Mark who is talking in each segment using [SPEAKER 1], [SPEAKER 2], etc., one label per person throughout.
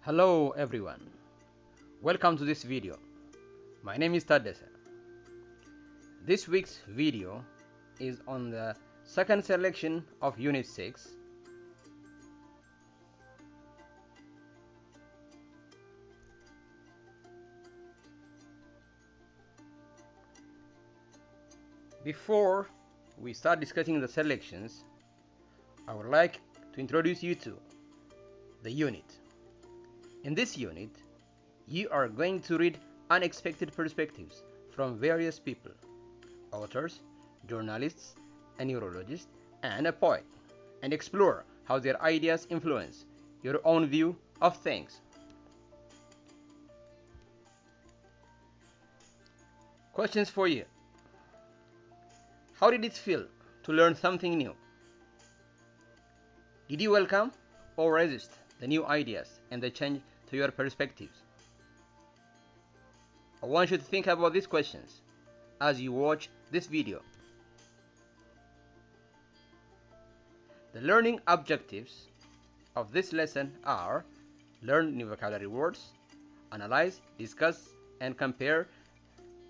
[SPEAKER 1] Hello everyone, welcome to this video. My name is Tadessa. This week's video is on the second selection of Unit 6. Before we start discussing the selections, I would like to introduce you to the unit. In this unit, you are going to read unexpected perspectives from various people, authors, journalists, a neurologist, and a poet, and explore how their ideas influence your own view of things. Questions for you. How did it feel to learn something new? Did you welcome or resist the new ideas and the change to your perspectives? I want you to think about these questions as you watch this video. The learning objectives of this lesson are: learn new vocabulary words, analyze, discuss, and compare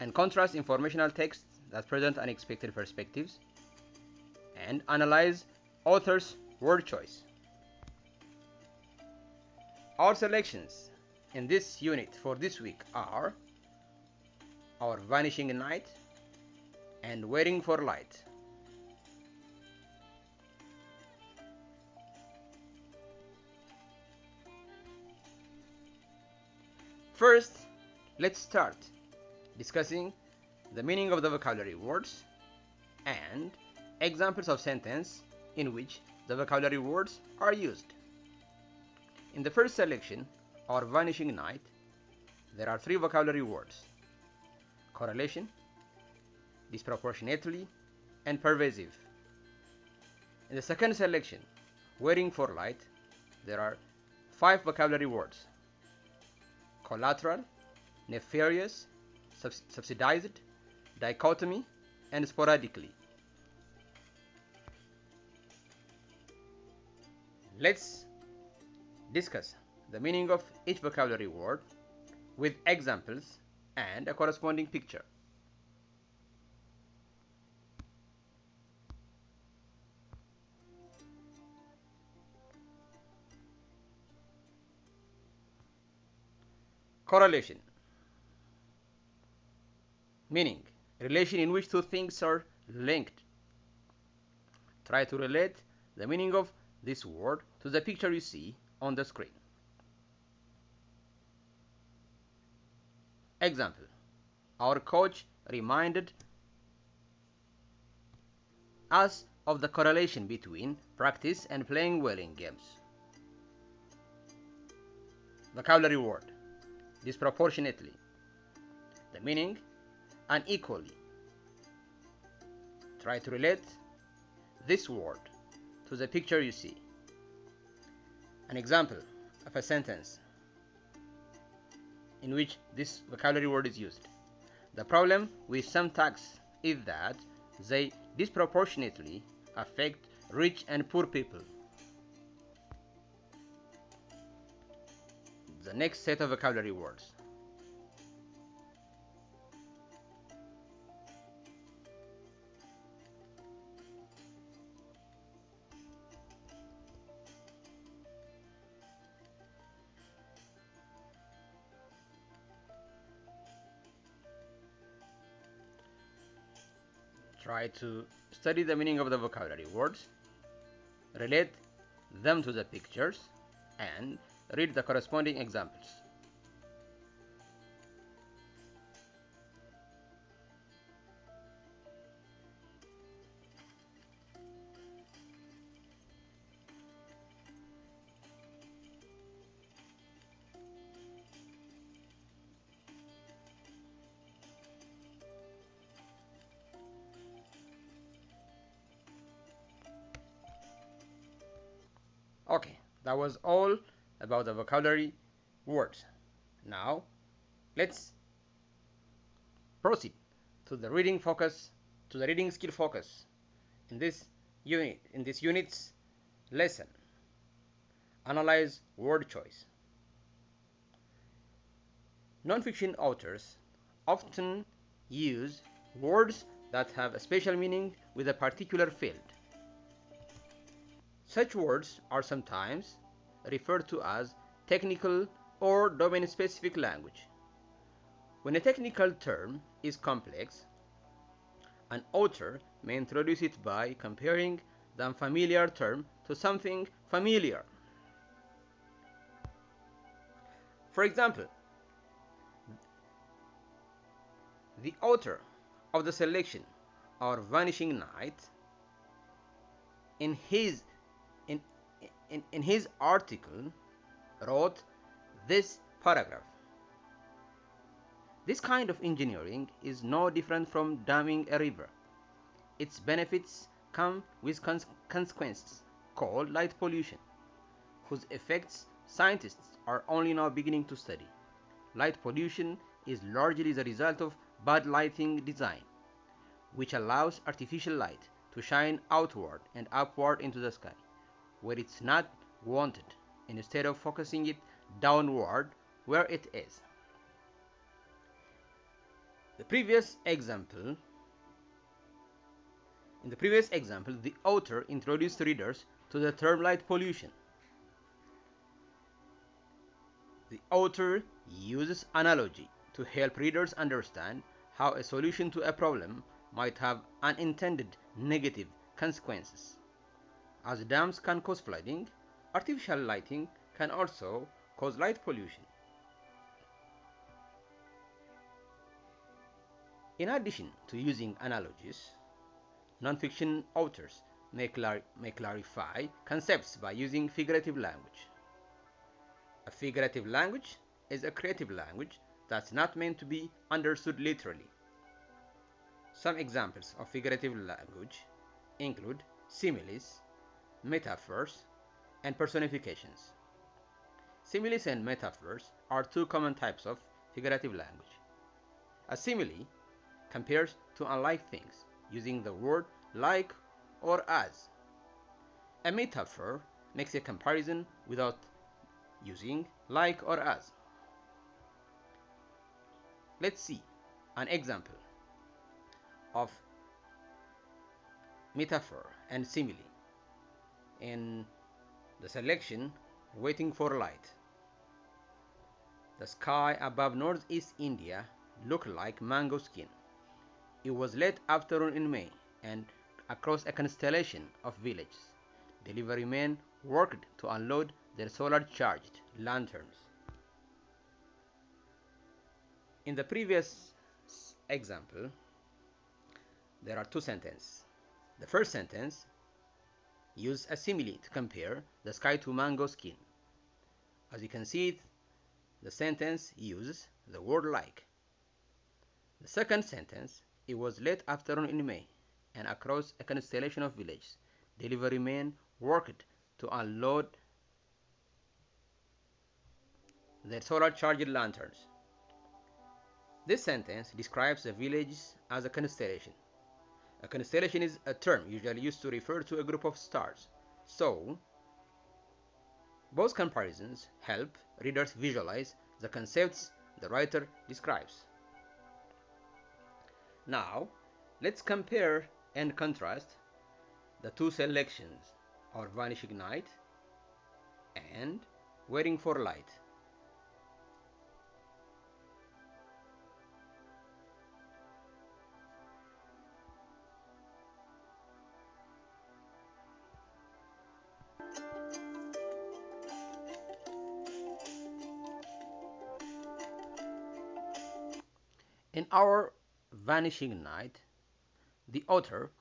[SPEAKER 1] and contrast informational texts that present unexpected perspectives, and analyze author's word choice. Our selections in this unit for this week are Our Vanishing Night and Waiting for Light. First, let's start discussing the meaning of the vocabulary words and examples of sentence in which the vocabulary words are used. In the first selection, Our Vanishing Night, there are three vocabulary words: correlation, disproportionately, and pervasive. In the second selection, Waiting for Light, there are five vocabulary words: collateral, nefarious, subsidized, dichotomy, and sporadically. Let's discuss the meaning of each vocabulary word with examples and a corresponding picture. Correlation. Meaning: relation in which two things are linked. Try to relate the meaning of this word to the picture you see on the screen. Example: our coach reminded us of the correlation between practice and playing well in games. Vocabulary word: disproportionately. The meaning: unequally. Try to relate this word to the picture you see. An example of a sentence in which this vocabulary word is used: the problem with some taxes is that they disproportionately affect rich and poor people. The next set of vocabulary words: try to study the meaning of the vocabulary words, relate them to the pictures, and read the corresponding examples. Okay, that was all about the vocabulary words. Now, let's proceed to the reading skill focus in this unit's lesson. Analyze word choice. Non-fiction authors often use words that have a special meaning with a particular field. Such words are sometimes referred to as technical or domain-specific language. When a technical term is complex, an author may introduce it by comparing the unfamiliar term to something familiar. For example, the author of the selection or Vanishing Night in his in, in his article wrote this paragraph. This kind of engineering is no different from damming a river. Its benefits come with consequences called light pollution, whose effects scientists are only now beginning to study. Light pollution is largely the result of bad lighting design, which allows artificial light to shine outward and upward into the sky, where it's not wanted, instead of focusing it downward where it is. The previous example In the previous example, the author introduced readers to the term light pollution. The author uses analogy to help readers understand how a solution to a problem might have unintended negative consequences. As dams can cause flooding, artificial lighting can also cause light pollution. In addition to using analogies, non-fiction authors may clarify concepts by using figurative language. A figurative language is a creative language that's not meant to be understood literally. Some examples of figurative language include similes, metaphors, and personifications. Similes and metaphors are two common types of figurative language. A simile compares two unlike things using the word like or as. A metaphor makes a comparison without using like or as. Let's see an example of metaphor and simile in the selection Waiting for Light. The sky above northeast India looked like mango skin. It was late afternoon in May, and across a constellation of villages, delivery men worked to unload their solar-charged lanterns. In the previous example, there are two sentences. The first sentence uses a simile to compare the sky to mango skin. As you can see, the sentence uses the word like. The second sentence, it was late afternoon in May, and across a constellation of villages, delivery men worked to unload their solar-charged lanterns. This sentence describes the villages as a constellation. A constellation is a term usually used to refer to a group of stars. So, both comparisons help readers visualize the concepts the writer describes. Now, let's compare and contrast the two selections, or Vanishing Night and Waiting for Light. In our Vanishing Night, the author,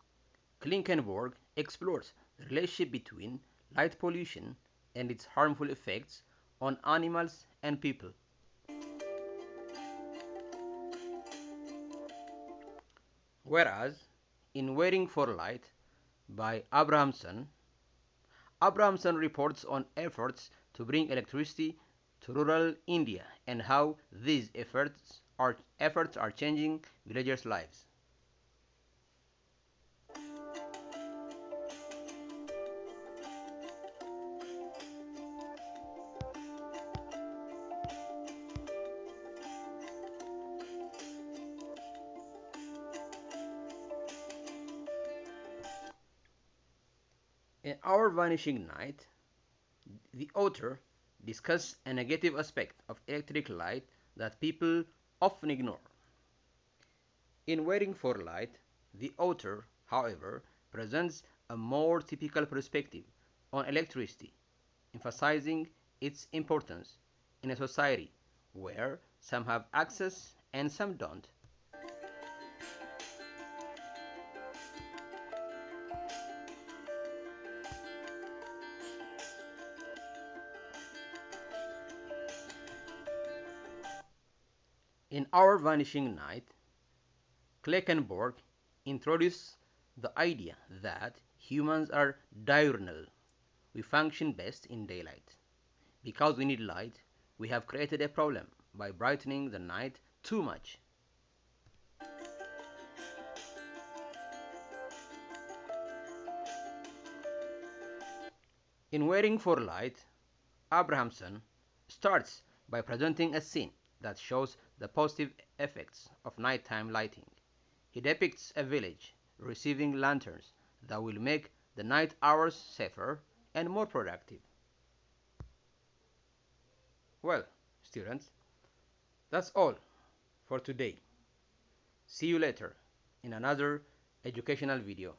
[SPEAKER 1] Klinkenborg, explores the relationship between light pollution and its harmful effects on animals and people. Whereas, in Waiting for Light by Abrahamson reports on efforts to bring electricity to rural India and how these efforts are changing villagers' lives. In Our Vanishing Night, the author discusses a negative aspect of electric light that people often ignore. In Waiting for Light, the author, however, presents a more typical perspective on electricity, emphasizing its importance in a society where some have access and some don't. In Our Vanishing Night, Kleckenborg introduced the idea that humans are diurnal. We function best in daylight. Because we need light, we have created a problem by brightening the night too much. In Waiting for Light, Abrahamson starts by presenting a scene that shows the positive effects of nighttime lighting. He depicts a village receiving lanterns that will make the night hours safer and more productive. Well, students, that's all for today. See you later in another educational video.